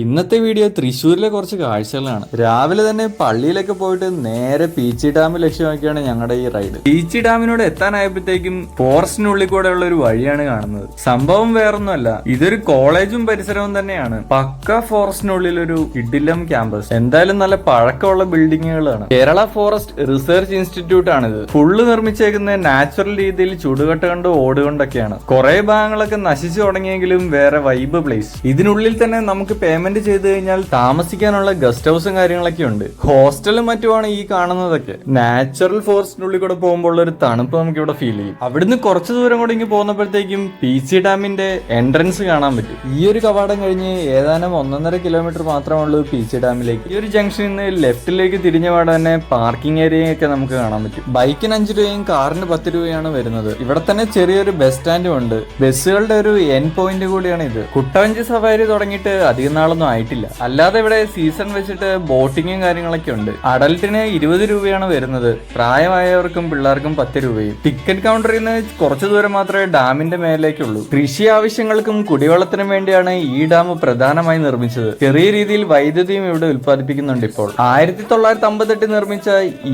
ഇന്നത്തെ വീഡിയോ തൃശ്ശൂരിലെ കുറച്ച് കാഴ്ചകളാണ്. രാവിലെ തന്നെ പള്ളിയിലൊക്കെ പോയിട്ട് നേരെ പീച്ചി ഡാം ലക്ഷ്യമാക്കിയാണ് ഞങ്ങളുടെ ഈ റൈഡ്. പീച്ചി ഡാമിനോട് എത്താനായപ്പോഴത്തേക്കും ഫോറസ്റ്റിനുള്ളിൽ കൂടെ ഉള്ള ഒരു വഴിയാണ് കാണുന്നത്. സംഭവം വേറൊന്നുമല്ല, ഇതൊരു കോളേജും പരിസരവും തന്നെയാണ്. പക്ക ഫോറസ്റ്റിനുള്ളിൽ ഒരു ഇഡിലം ക്യാമ്പസ്. എന്തായാലും നല്ല പഴക്കമുള്ള ബിൽഡിങ്ങുകളാണ്. കേരള ഫോറസ്റ്റ് റിസർച്ച് ഇൻസ്റ്റിറ്റ്യൂട്ട് ആണിത്. ഫുള്ള് നിർമ്മിച്ചേക്കുന്ന നാച്ചുറൽ രീതിയിൽ ചുടുകട്ട കൊണ്ട് ഓടുകൊണ്ടൊക്കെയാണ്. കുറെ ഭാഗങ്ങളൊക്കെ നശിച്ചു തുടങ്ങിയെങ്കിലും വേറെ വൈബ് പ്ലേസ്. ഇതിനുള്ളിൽ തന്നെ നമുക്ക് പേയ്മെന്റ് ചെയ്ത് കഴിഞ്ഞാൽ താമസിക്കാനുള്ള ഗസ്റ്റ് ഹൗസും കാര്യങ്ങളൊക്കെ ഉണ്ട്. ഹോസ്റ്റലും മറ്റുമാണ് ഈ കാണുന്നതൊക്കെ. നാച്ചുറൽ ഫോറസ്റ്റിനുള്ളിൽ കൂടെ പോകുമ്പോൾ ഒരു തണുപ്പ് നമുക്ക് ഇവിടെ ഫീൽ ചെയ്യും. അവിടുന്ന് കുറച്ചു ദൂരം കൂടെ ഇങ്ങ് പോകുന്നപ്പോഴത്തേക്കും പീച്ചി ഡാമിന്റെ എൻട്രൻസ് കാണാൻ പറ്റും. ഈ ഒരു കവാടം കഴിഞ്ഞ് ഏതാനും 1.5 കിലോമീറ്റർ മാത്രമുള്ളൂ പീച്ചി ഡാമിലേക്ക്. ഈ ഒരു ജംഗ്ഷനിൽ നിന്ന് ലെഫ്റ്റിലേക്ക് തിരിഞ്ഞ പാടെ തന്നെ പാർക്കിംഗ് ഏരിയയൊക്കെ നമുക്ക് കാണാൻ പറ്റും. ബൈക്കിന് 5 രൂപയും കാറിന് 10 രൂപയാണ് വരുന്നത്. ഇവിടെ തന്നെ ചെറിയൊരു ബസ് സ്റ്റാൻഡും ഉണ്ട്. ബസ്സുകളുടെ ഒരു എൻ പോയിന്റ് കൂടിയാണ് ഇത്. കുട്ടവഞ്ചി സവാരി തുടങ്ങിയിട്ട് അധികം നാളൊന്നും ആയിട്ടില്ല. അല്ലാതെ ഇവിടെ സീസൺ വെച്ചിട്ട് ബോട്ടിങ്ങും കാര്യങ്ങളൊക്കെ ഉണ്ട്. അഡൽട്ടിന് 20 രൂപയാണ് വരുന്നത്. പ്രായമായവർക്കും പിള്ളേർക്കും 10 രൂപയും. ടിക്കറ്റ് കൗണ്ടറിൽ നിന്ന് കുറച്ചു ദൂരം മാത്രമേ ഡാമിന്റെ മേലേക്കുള്ളൂ. കൃഷി ആവശ്യങ്ങൾക്കും കുടിവെള്ളത്തിനും വേണ്ടിയാണ് ഈ ഡാം പ്രധാനമായി നിർമ്മിച്ചത്. ചെറിയ രീതിയിൽ വൈദ്യുതിയും ഇവിടെ ഉൽപ്പാദിപ്പിക്കുന്നുണ്ട്. ഇപ്പോൾ 1958 നിർമ്മിച്ച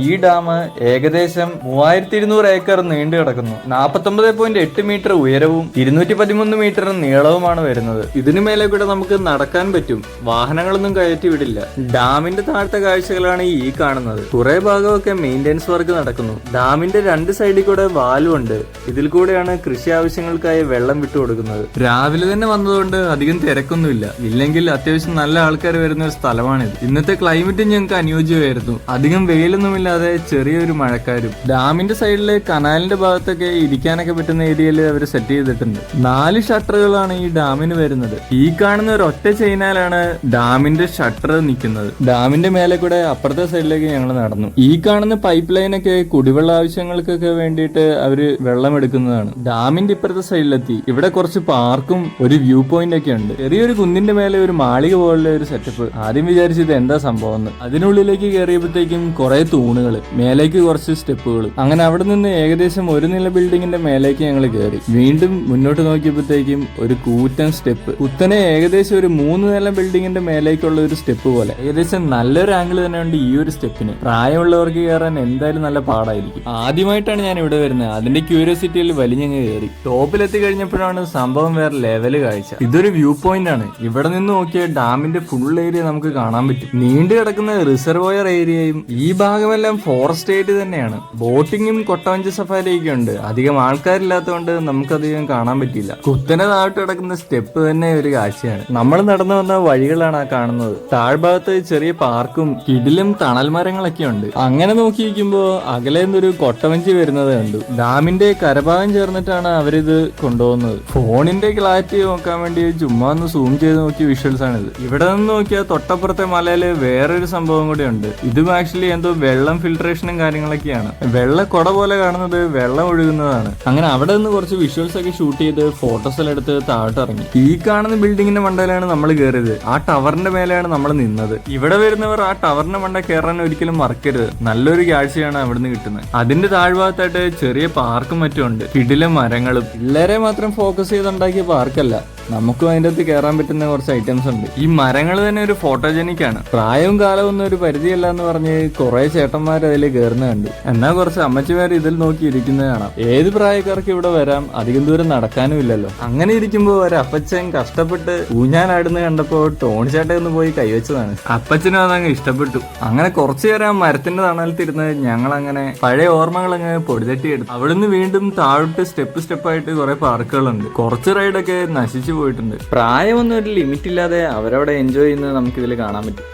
ഈ ഡാം ഏകദേശം 3200 ഏക്കർ നീണ്ടു കിടക്കുന്നു. 49.8 മീറ്റർ ഉയരവും 213 മീറ്റർ നീളവുമാണ് വരുന്നത്. ഇതിനു മേലെ കൂടെ നമുക്ക് നടക്കാൻ പറ്റും. വാഹനങ്ങളൊന്നും കയറ്റി വിടില്ല. ഡാമിന്റെ താഴത്തെ കാഴ്ചകളാണ് ഈ കാണുന്നത്. കുറെ ഭാഗമൊക്കെ മെയിൻ്റെനൻസ് വർക്ക് നടക്കുന്നു. ഡാമിന്റെ 2 സൈഡിൽ കൂടെ വാലും ഉണ്ട്. ഇതിൽ കൂടെയാണ് കൃഷി ആവശ്യങ്ങൾക്കായി വെള്ളം വിട്ടുകൊടുക്കുന്നത്. രാവിലെ തന്നെ വന്നതുകൊണ്ട് അധികം തിരക്കൊന്നുമില്ല. ഇല്ലെങ്കിൽ അത്യാവശ്യം നല്ല ആൾക്കാർ വരുന്ന ഒരു സ്ഥലമാണിത്. ഇന്നത്തെ ക്ലൈമറ്റ് ഞങ്ങൾക്ക് അനുയോജ്യമായിരുന്നു. അധികം വെയിലൊന്നുമില്ലാതെ ചെറിയൊരു മഴക്കാരും. ഡാമിന്റെ സൈഡില് കനാലിന്റെ ഭാഗത്തൊക്കെ ഇരിക്കാനൊക്കെ പറ്റുന്ന ഏരിയയിൽ അവർ സെറ്റ് ചെയ്തിട്ടുണ്ട്. 4 ഷട്ടറുകളാണ് ഈ ഡാമിന് വരുന്നത്. ഈ കാണുന്ന ഒരു ഒറ്റ ചെയിനാലാണ് ഡാമിന്റെ ഷട്ടർ നിൽക്കുന്നത്. ഡാമിന്റെ മേലെ കൂടെ അപ്പുറത്തെ സൈഡിലേക്ക് ഞങ്ങൾ നടന്നു. ഈ കാണുന്ന പൈപ്പ് ലൈനൊക്കെ കുടിവെള്ള ആവശ്യങ്ങൾക്കൊക്കെ വേണ്ടിയിട്ട് അവര് വെള്ളം എടുക്കുന്നതാണ്. ഡാമിന്റെ ഇപ്പുറത്തെ സൈഡിലെത്തി. ഇവിടെ കുറച്ച് പാർക്കും ഒരു വ്യൂ പോയിന്റ് ഒക്കെ ഉണ്ട്. ചെറിയൊരു കുന്നിന്റെ മേലെ ഒരു മാളിക പോലുള്ള ഒരു സെറ്റപ്പ്. ആദ്യം വിചാരിച്ചത് എന്താ സംഭവം എന്ന്. അതിനുള്ളിലേക്ക് കയറിയപ്പോഴത്തേക്കും കുറെ തൂണുകൾ, മേലേക്ക് കുറച്ച് സ്റ്റെപ്പുകൾ. അങ്ങനെ അവിടെ നിന്ന് ഏകദേശം ഒരു നില ബിൽഡിങ്ങിന്റെ മേലേക്ക് ഞങ്ങൾ കയറി. വീണ്ടും മുന്നോട്ട് നോക്കിയപ്പോഴത്തേക്കും ഒരു കൂറ്റൻ സ്റ്റെപ്പ്. കുത്തനെ ഏകദേശം ഒരു 3 നില ബിൽഡിങ്ങിന്റെ മേലേക്കുള്ള ഒരു സ്റ്റെപ്പ് പോലെ. ഏകദേശം നല്ലൊരു ആംഗിൾ തന്നെ ഉണ്ട് ഈ ഒരു സ്റ്റെപ്പിന്. പ്രായമുള്ളവർക്ക് കയറാൻ എന്തായാലും നല്ല പാടായിരിക്കും. ആദ്യമായിട്ടാണ് ഞാൻ ഇവിടെ വരുന്നത്. അതിന്റെ ക്യൂരിയോസിറ്റിയിൽ വലിഞ്ഞങ്ങ് കയറി. ടോപ്പിലെത്തി കഴിഞ്ഞപ്പോഴാണ് സംഭവം വേറെ ലെവല് കാഴ്ച. ഇതൊരു വ്യൂ പോയിന്റ് ആണ്. ഇവിടെ നിന്ന് നോക്കിയാൽ ഡാമിന്റെ ഫുൾ ഏരിയ നമുക്ക് കാണാൻ പറ്റും. നീണ്ടു കിടക്കുന്ന റിസർവോയർ ഏരിയയും ഈ ഭാഗമെല്ലാം ഫോറസ്റ്റ് ഏരിയ തന്നെയാണ്. ബോട്ടിങ്ങും കൊട്ടവഞ്ചി സഫാരിയൊക്കെ ഉണ്ട്. അധികം ആൾക്കാരില്ലാത്തതുകൊണ്ട് നമുക്കധികം കാണാൻ പറ്റില്ല. കുത്തനെ താഴോട്ട് കിടക്കുന്ന സ്റ്റെപ്പ് തന്നെ ഒരു കാഴ്ചയാണ്. നമ്മൾ നടന്നു വന്ന വഴികളാണ് ആ കാണുന്നത്. താഴ്ഭാഗത്ത് ചെറിയ പാർക്കും കിടിലും തണൽ മരങ്ങളൊക്കെ ഉണ്ട്. അങ്ങനെ നോക്കിയിരിക്കുമ്പോ അകലെ നിന്നൊരു കൊട്ടവഞ്ചി വരുന്നത് കണ്ടു. ഡാമിന്റെ കരഭാഗം ചേർന്നിട്ടാണ് അവരിത് കൊണ്ടുപോകുന്നത്. ഫോണിന്റെ ക്ലാരിറ്റി നോക്കാൻ വേണ്ടി ചുമ്മാ ഒന്ന് സൂം ചെയ്ത് നോക്കിയ വിഷ്വൽസ് ആണിത്. ഇവിടെ നിന്ന് നോക്കിയാൽ തൊട്ടപ്പുറത്തെ മലയില് വേറൊരു സംഭവം കൂടി ഉണ്ട്. ഇതും ആക്ച്വലി എന്തോ വെള്ളം ഫിൽട്രേഷനും കാര്യങ്ങളൊക്കെയാണ്. വെള്ള കൊട പോലെ കാണുന്നത് വെള്ളം ഒഴുകുന്നതാണ്. അങ്ങനെ അവിടെ നിന്ന് കുറച്ച് വിഷ്വൽസ് ഒക്കെ ഷൂട്ട് ചെയ്ത് ഫോട്ടോസ് എല്ലാം എടുത്ത് താഴോട്ട് ഇറങ്ങി. ഈ കാണുന്ന ബിൽഡിങ്ങിന്റെ മണ്ടയിലാണ് നമ്മൾ കയറിയത്. ആ ടവറിന്റെ മേലെയാണ് നമ്മൾ നിന്നത്. ഇവിടെ വരുന്നവർ ആ ടവറിന്റെ മണ്ട കയറാൻ ഒരിക്കലും മറക്കരുത്. നല്ലൊരു കാഴ്ചയാണ് അവിടുന്ന് കിട്ടുന്നത്. അതിന്റെ താഴ്ഭാഗത്തായിട്ട് ചെറിയ പാർക്കും മറ്റും ഉണ്ട്. കിടില മരങ്ങളും. പിള്ളേരെ മാത്രം ഫോക്കസ് ചെയ്തുണ്ടാക്കിയ പാർക്കല്ല, നമുക്കും അതിൻ്റെ അകത്ത് കയറാൻ പറ്റുന്ന കുറച്ച് ഐറ്റംസ് ഉണ്ട്. ഈ മരങ്ങൾ തന്നെ ഒരു ഫോട്ടോജനിക് ആണ്. പ്രായവും കാലവും ഒന്നും ഒരു പരിധിയല്ല എന്ന് പറഞ്ഞ് കുറെ ചേട്ടന്മാർ അതിൽ കയറുന്ന കണ്ടു. എന്നാൽ കുറച്ച് അമ്മച്ചിമാർ ഇതിൽ നോക്കി ഇരിക്കുന്നത് കാണാം. ഏത് പ്രായക്കാർക്ക് ഇവിടെ വരാം, അധികം ദൂരം നടക്കാനും ഇല്ലല്ലോ. അങ്ങനെ ഇരിക്കുമ്പോ ഒരു അപ്പച്ചൻ കഷ്ടപ്പെട്ട് ഊഞ്ഞാലാടുന്ന കണ്ടപ്പോ ടോണിച്ചേട്ടൻ ഒന്ന് പോയി കൈവച്ചതാണ്. അപ്പച്ചനും അതങ്ങ് ഇഷ്ടപ്പെട്ടു. അങ്ങനെ കുറച്ചു നേരം ആ മരത്തിന്റെ തണലത്തിരുന്ന് ഞങ്ങൾ അങ്ങനെ പഴയ ഓർമ്മകൾ അങ്ങ് പൊടിതട്ടിയെടുത്തു. അവിടുന്ന് വീണ്ടും താഴോട്ട് സ്റ്റെപ്പായിട്ട് കുറെ പാർക്കുകളുണ്ട്. കുറച്ച് റൈഡൊക്കെ നശിച്ചു പോയിട്ടുണ്ട്. പ്രായമൊന്നും ഒരു ലിമിറ്റ് ഇല്ലാതെ അവരവിടെ എൻജോയ് ചെയ്യുന്നത് നമുക്കിതിൽ കാണാൻ പറ്റും.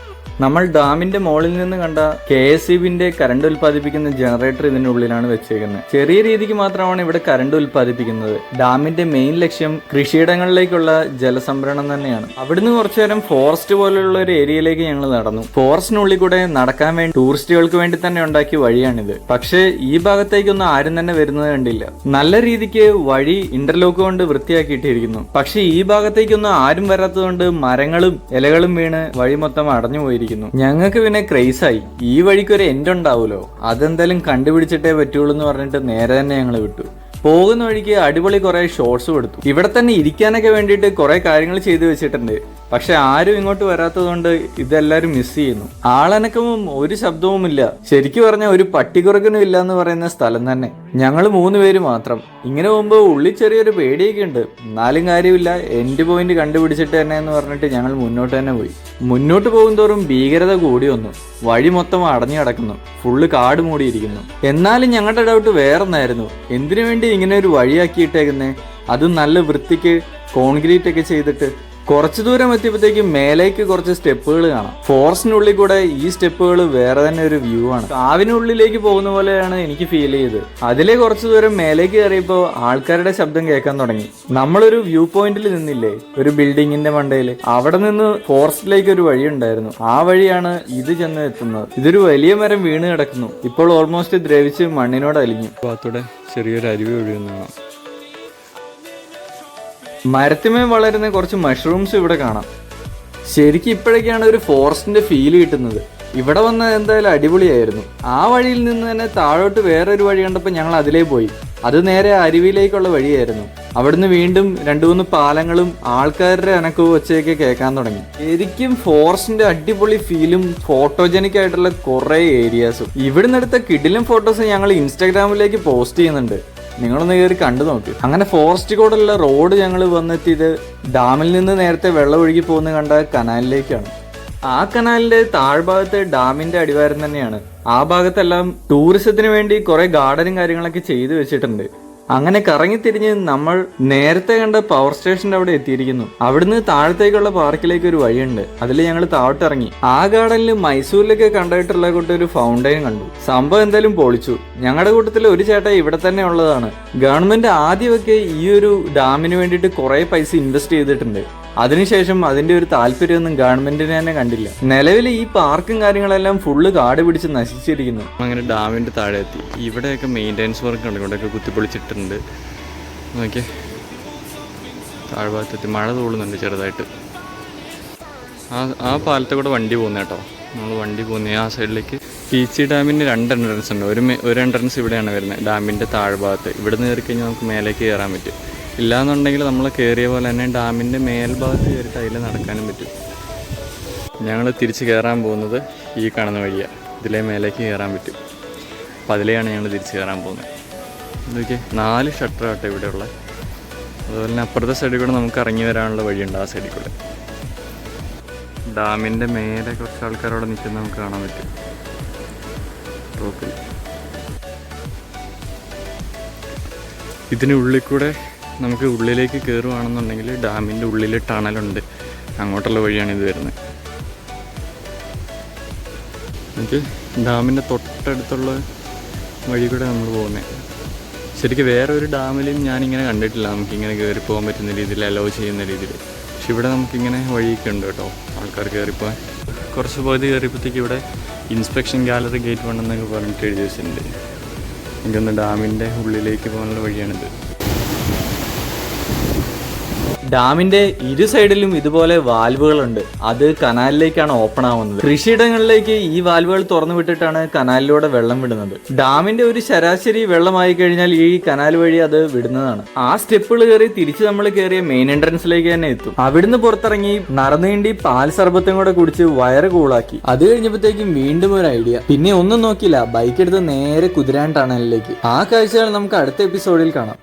നമ്മൾ ഡാമിന്റെ മുകളിൽ നിന്ന് കണ്ട KSEBിന്റെ കറണ്ട് ഉൽപ്പാദിപ്പിക്കുന്ന ജനറേറ്റർ ഇതിന്റെ ഉള്ളിലാണ് വെച്ചേക്കുന്നത്. ചെറിയ രീതിക്ക് മാത്രമാണ് ഇവിടെ കറണ്ട് ഉൽപ്പാദിപ്പിക്കുന്നത്. ഡാമിന്റെ മെയിൻ ലക്ഷ്യം കൃഷിയിടങ്ങളിലേക്കുള്ള ജലസംഭരണം തന്നെയാണ്. അവിടുന്ന് കുറച്ചു നേരം ഫോറസ്റ്റ് പോലുള്ള ഒരു ഏരിയയിലേക്ക് ഞങ്ങൾ നടന്നു. ഫോറസ്റ്റിനുള്ളിൽ കൂടെ നടക്കാൻ വേണ്ടി ടൂറിസ്റ്റുകൾക്ക് വേണ്ടി തന്നെ ഉണ്ടാക്കിയ വഴിയാണിത്. പക്ഷേ ഈ ഭാഗത്തേക്കൊന്നും ആരും തന്നെ വരുന്നത് കണ്ടില്ല. നല്ല രീതിക്ക് വഴി ഇന്റർലോക്ക് കൊണ്ട് വൃത്തിയാക്കിയിട്ടിരിക്കുന്നു. പക്ഷെ ഈ ഭാഗത്തേക്കൊന്നും ആരും വരാത്തതുകൊണ്ട് മരങ്ങളും ഇലകളും വീണ് വഴി മൊത്തം അടഞ്ഞു പോയിരിക്കുന്നു. ഞങ്ങൾക്ക് പിന്നെ ക്രൈസായി. ഈ വഴിക്ക് ഒരു എൻഡ് ഉണ്ടാവുമല്ലോ, അതെന്തായാലും കണ്ടുപിടിച്ചിട്ടേ പറ്റുള്ളൂ എന്ന് പറഞ്ഞിട്ട് നേരെ തന്നെ ഞങ്ങൾ വിട്ടു. പോകുന്ന വഴിക്ക് അടിപൊളി കുറെ ഷോർട്സും എടുത്തു. ഇവിടെ തന്നെ ഇരിക്കാനൊക്കെ വേണ്ടിയിട്ട് കുറെ കാര്യങ്ങൾ ചെയ്തു വെച്ചിട്ടുണ്ട്. പക്ഷെ ആരും ഇങ്ങോട്ട് വരാത്തതുകൊണ്ട് ഇതെല്ലാരും മിസ് ചെയ്യുന്നു. ആളനക്കവും ഒരു ശബ്ദവുമില്ല. ശരിക്കും പറഞ്ഞാൽ ഒരു പട്ടികുറക്കനും ഇല്ല എന്ന് പറയുന്ന സ്ഥലം തന്നെ. ഞങ്ങൾ 3 പേര് മാത്രം. ഇങ്ങനെ പോകുമ്പോൾ ഉള്ളിൽ ചെറിയൊരു പേടിയൊക്കെ ഉണ്ട്. എന്നാലും കാര്യമില്ല, എൻഡ് പോയിന്റ് കണ്ടുപിടിച്ചിട്ട് തന്നെ എന്ന് പറഞ്ഞിട്ട് ഞങ്ങൾ മുന്നോട്ട് തന്നെ പോയി. മുന്നോട്ട് പോകുന്തോറും ഭീകരത കൂടി വന്നു. വഴി മൊത്തം അടഞ്ഞു കിടക്കുന്നു, ഫുള്ള് കാട് മൂടിയിരിക്കുന്നു. എന്നാലും ഞങ്ങളുടെ ഡൗട്ട് വേറൊന്നായിരുന്നു, എന്തിനു വേണ്ടി ഇങ്ങനെ ഒരു വഴിയാക്കിയിട്ടേക്കുന്നേ, അതും നല്ല വൃത്തിക്ക് കോൺക്രീറ്റ് ഒക്കെ ചെയ്തിട്ട്. കുറച്ചു ദൂരം എത്തിയപ്പോഴത്തേക്കും മേലേക്ക് കുറച്ച് സ്റ്റെപ്പുകൾ കാണാം. ഫോറസ്റ്റിനുള്ളിൽ കൂടെ ഈ സ്റ്റെപ്പുകൾ വേറെ തന്നെ ഒരു വ്യൂ ആണ്. കാവിനുള്ളിലേക്ക് പോകുന്ന പോലെയാണ് എനിക്ക് ഫീൽ ചെയ്തത്. അതിലെ കുറച്ചു ദൂരം മേലേക്ക് കയറിയപ്പോൾ ആൾക്കാരുടെ ശബ്ദം കേൾക്കാൻ തുടങ്ങി. നമ്മളൊരു വ്യൂ പോയിന്റിൽ നിന്നില്ലേ, ഒരു ബിൽഡിങ്ങിന്റെ മണ്ടയിൽ, അവിടെ നിന്ന് ഫോറസ്റ്റിലേക്ക് ഒരു വഴി ഉണ്ടായിരുന്നു. ആ വഴിയാണ് ഇത് ചെന്ന് എത്തുന്നത്. ഇതൊരു വലിയ മരം വീണ് കിടക്കുന്നു. ഇപ്പോൾ ഓൾമോസ്റ്റ് ദ്രവിച്ച് മണ്ണിനോട് അലിഞ്ഞു. ഭാഗത്തൂടെ ചെറിയൊരു അരുവി ഒഴുകുന്നതാണ്. മരത്തിമേ വളരുന്ന കുറച്ച് മഷ്റൂംസ് ഇവിടെ കാണാം. ശരിക്കും ഇപ്പോഴൊക്കെയാണ് ഒരു ഫോറസ്റ്റിന്റെ ഫീല് കിട്ടുന്നത്. ഇവിടെ വന്ന എന്തായാലും അടിപൊളിയായിരുന്നു. ആ വഴിയിൽ നിന്ന് തന്നെ താഴോട്ട് വേറൊരു വഴി കണ്ടപ്പോൾ ഞങ്ങൾ അതിലേ പോയി. അത് നേരെ അരുവിയിലേക്കുള്ള വഴിയായിരുന്നു. അവിടുന്ന് വീണ്ടും 2-3 പാലങ്ങളും ആൾക്കാരുടെ അനക്കവും ഒച്ചയൊക്കെ കേൾക്കാൻ തുടങ്ങി. ശരിക്കും ഫോറസ്റ്റിന്റെ അടിപൊളി ഫീലും ഫോട്ടോജനിക് ആയിട്ടുള്ള കുറെ ഏരിയാസും. ഇവിടുന്ന് എടുത്ത കിടിലം ഫോട്ടോസ് ഞങ്ങൾ ഇൻസ്റ്റാഗ്രാമിലേക്ക് പോസ്റ്റ് ചെയ്യുന്നുണ്ട്. നിങ്ങളൊന്ന് കയറി കണ്ടു നോക്ക്. അങ്ങനെ ഫോറസ്റ്റ് കൂടെയുള്ള റോഡ് ഞങ്ങൾ വന്നെത്തിയത് ഡാമിൽ നിന്ന് നേരത്തെ വെള്ളം ഒഴുകി പോകുന്ന കണ്ട കനാലിലേക്കാണ്. ആ കനാലിന്റെ താഴ്ഭാഗത്ത് ഡാമിന്റെ അടിവാരം തന്നെയാണ്. ആ ഭാഗത്തെല്ലാം ടൂറിസത്തിന് വേണ്ടി കുറെ ഗാർഡനും കാര്യങ്ങളൊക്കെ ചെയ്തു വെച്ചിട്ടുണ്ട്. അങ്ങനെ കറങ്ങിത്തിരിഞ്ഞ് നമ്മൾ നേരത്തെ കണ്ട പവർ സ്റ്റേഷന്റെ അവിടെ എത്തിയിരിക്കുന്നു. അവിടുന്ന് താഴത്തേക്കുള്ള പാർക്കിലേക്ക് ഒരു വഴിയുണ്ട്. അതിൽ ഞങ്ങൾ താഴോട്ടിറങ്ങി. ആ ഗാർഡനിൽ മൈസൂരിലൊക്കെ കണ്ടിട്ടുള്ള കൂട്ട് ഒരു ഫൗണ്ടൈൻ കണ്ടു. സംഭവം എന്തായാലും പൊളിച്ചു. ഞങ്ങളുടെ കൂട്ടത്തിൽ ഒരു ചേട്ടൻ ഇവിടെ തന്നെ ഉള്ളതാണ്. ഗവൺമെന്റ് ആദ്യമൊക്കെ ഈ ഒരു ഡാമിന് വേണ്ടിയിട്ട് കുറെ പൈസ ഇൻവെസ്റ്റ് ചെയ്തിട്ടുണ്ട്. അതിനുശേഷം അതിന്റെ ഒരു താല്പര്യമൊന്നും ഗവൺമെന്റിന് തന്നെ കണ്ടില്ല. നിലവിൽ ഈ പാർക്കും കാര്യങ്ങളെല്ലാം ഫുള്ള് കാട് പിടിച്ച് നശിച്ചിരിക്കുന്നു. അങ്ങനെ ഡാമിന്റെ താഴെ എത്തി. ഇവിടെയൊക്കെ മെയിൻ്റെനൻസ് വർക്ക് ഉണ്ട്. ഇവിടെയൊക്കെ കുത്തിപ്പൊളിച്ചിട്ടുണ്ട്. നോക്കിയേ, താഴ്ഭാഗത്തെത്തി. മഴ തോളുന്നുണ്ട് ചെറുതായിട്ട്. ആ പാലത്തെ കൂടെ വണ്ടി പോകുന്ന കേട്ടോ. നമ്മൾ വണ്ടി പോകുന്ന ആ സൈഡിലേക്ക്. പീച്ചി ഡാമിന് 2 എൻട്രൻസ് ഉണ്ട്. ഒരു എൻട്രൻസ് ഇവിടെയാണ് വരുന്നത്, ഡാമിന്റെ താഴ്ഭാഗത്ത്. ഇവിടെ നിന്ന് കയറി കഴിഞ്ഞാൽ നമുക്ക് മേലേക്ക് കയറാൻ പറ്റും. ഇല്ലാന്നുണ്ടെങ്കിൽ നമ്മൾ കയറിയ പോലെ തന്നെ ഡാമിൻ്റെ മേൽഭാഗത്ത് കയറിയിട്ട് അതിൽ നടക്കാനും പറ്റും. ഞങ്ങൾ തിരിച്ച് കയറാൻ പോകുന്നത് ഈ കാണുന്ന വഴിയാണ്. ഇതിലെ മേലേക്ക് കയറാൻ പറ്റും. അപ്പം അതിലെയാണ് ഞങ്ങൾ തിരിച്ച് കയറാൻ പോകുന്നത്. ഇതൊക്കെ 4 ഷട്ടർ ആട്ടോ ഇവിടെയുള്ള. അതുപോലെ തന്നെ അപ്പുറത്തെ സൈഡിൽ കൂടെ നമുക്ക് ഇറങ്ങി വരാനുള്ള വഴിയുണ്ട്. ആ സൈഡിൽ കൂടെ ഡാമിൻ്റെ മേലെ കുറച്ച് ആൾക്കാരവിടെ നിൽക്കുന്നത് നമുക്ക് കാണാൻ പറ്റും. ടോപ്പിൽ ഇതിനുള്ളിൽ കൂടെ നമുക്ക് ഉള്ളിലേക്ക് കയറുകയാണെന്നുണ്ടെങ്കിൽ ഡാമിൻ്റെ ഉള്ളിൽ ടണലുണ്ട്. അങ്ങോട്ടുള്ള വഴിയാണ് ഇത് വരുന്നത്. നമുക്ക് ഡാമിൻ്റെ തൊട്ടടുത്തുള്ള വഴി കൂടെ നമ്മൾ പോകുന്നത്. ശരിക്കും വേറെ ഒരു ഡാമിലും ഞാനിങ്ങനെ കണ്ടിട്ടില്ല നമുക്കിങ്ങനെ കയറി പോകാൻ പറ്റുന്ന രീതിയിൽ, അലോ ചെയ്യുന്ന രീതിയിൽ. പക്ഷെ ഇവിടെ നമുക്കിങ്ങനെ വഴിയൊക്കെ ഉണ്ട് കേട്ടോ, ആൾക്കാർ കയറിപ്പോകാൻ. കുറച്ച് പോയത് കയറിയപ്പോഴത്തേക്ക് ഇവിടെ ഇൻസ്പെക്ഷൻ ഗാലറി ഗേറ്റ് 1 എന്നൊക്കെ പറഞ്ഞിട്ട് എഴുതി വെച്ചിട്ടുണ്ട്. എനിക്കൊന്ന് ഡാമിൻ്റെ ഉള്ളിലേക്ക് പോകാനുള്ള വഴിയാണിത്. ഡാമിന്റെ ഇരു സൈഡിലും ഇതുപോലെ വാൽവുകളുണ്ട്. അത് കനാലിലേക്കാണ് ഓപ്പൺ ആവുന്നത്. കൃഷിയിടങ്ങളിലേക്ക് ഈ വാൽവുകൾ തുറന്നു വിട്ടിട്ടാണ് കനാലിലൂടെ വെള്ളം വിടുന്നത്. ഡാമിന്റെ ഒരു ശരാശരി വെള്ളമായി കഴിഞ്ഞാൽ ഈ കനാൽ വഴി അത് വിടുന്നതാണ്. ആ സ്റ്റെപ്പുകൾ കയറി തിരിച്ച് നമ്മൾ കയറിയ മെയിൻ എൻട്രൻസിലേക്ക് തന്നെ എത്തും. അവിടുന്ന് പുറത്തിറങ്ങി നടന്നുവേണ്ടി പാൽ സർബത്തും കൂടെ കുടിച്ച് വയറ് കൂളാക്കി. അത് കഴിഞ്ഞപ്പോഴത്തേക്കും വീണ്ടും ഒരു ഐഡിയ. പിന്നെ ഒന്നും നോക്കില്ല, ബൈക്ക് എടുത്ത് നേരെ കുതിരാൻ ടണലിലേക്ക്. ആ കാഴ്ചകൾ നമുക്ക് അടുത്ത എപ്പിസോഡിൽ കാണാം.